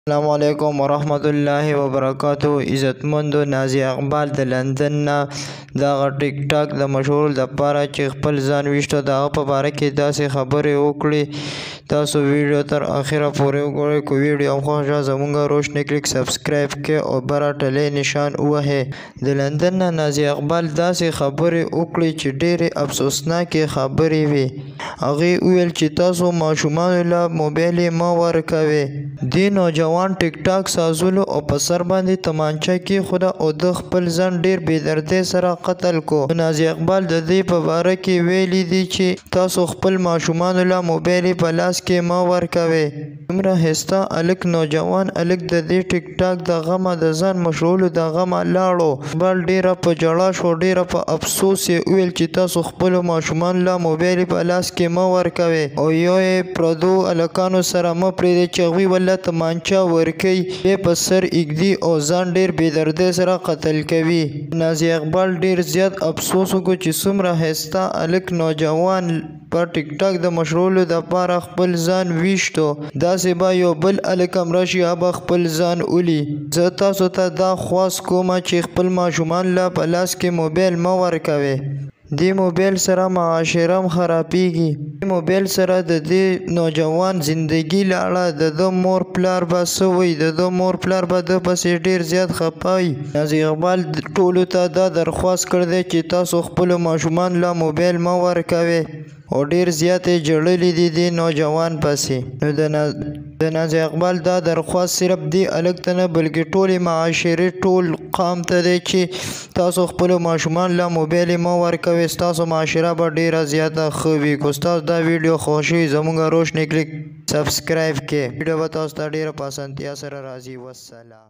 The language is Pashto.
السلام علیکم ورحمت الله وبرکاتہ. عزتمندو نازي اقبال د لندن نه دغه ټیک ټاک د مشهور لپاره چې خپل ځان ویشته دغه په باره کې داسې خبرې وکړي. تاسو ویډیو تر اخره پورې وګورئ. که ویډیو هم خوښه زموږ روشنی کلیک سبسکرایب کړئ او بره ټلې نشان ووهئ. د لندن نه نازي اقبال داسې خبرې وکړي چې ډېرې افسوسناکې خبرې وي. هغې وویل چې تاسو ماشومانو له موبایل مه ورکوئ. دې نوجوان ټیک ټاک سازولو او په سر باندې تمانچه کېښوده او د خپل ځان ډېر بېدردۍ سره قتل کو. نازي اقبال د دې په باره کې ویلي دي چې تاسو خپل ماشومانو له موبایل په لاس کې مه ورکوئ. دومره ښایسته هلک نوجوان هلک د دې ټیک ټاک د غمه د ځان مشغولو د غمه لاړو. اقبال ډېره په ژړا شو، ډېره په افسوس یې وویل چې تاسو خپلو ماشومانو له موبایل په لاس کې مه ورکوئ او یو یې پردو هلکانو سره مه پرېږدئ چې هغوی ولله تمانچه ورکوي، بیا په سر ایږدي او ځان ډېر بېدردۍ سره قتل کوي. نازي اقبال ډېر زیات افسوس وکړ چې څومره ښایسته هلک نوجوان په ټیک ټاک د مشهورولو دپاره خپل ځان ویشتو. داسې به یو بل هلک هم راشي، هغه به خپل ځان ولي. زه تاسو ته دا خواست کوم چې خپل ماشومان له په لاس کې موبایل مه ورکوئ. دې موبایل سره معاشره هم خرابېږي. دې موبایل سره د دې نوجوان زندګي لاړه. د ده مور پلار به څه وایي؟ د ده مور پلار به ده پسې ډېر زیات خفه وي. نازي اقبال ټولو ته دا درخواست کړی دی چې تاسو خپلو ماشومانو له موبایل مه ورکوئ او ډېر زیات یې ژړلي دي دې نوجوان پسې. نو د نازي اقبال دا درخواست صرف دې هلک ته نه بلکې ټولې معاشرې ټول قام ته دی چې تاسو خپلو ماشومانو له موبایل مه ورکوئ. ستاسو معاشره به ډېره زیاته ښه وي. که ستاسو دا ویډیو خوښ شوي زموږ روشنی کلیک سبسکرایب کړئ. ویډیو به تاسو ته ډېره په اسانتیا سره راځي. والسلام.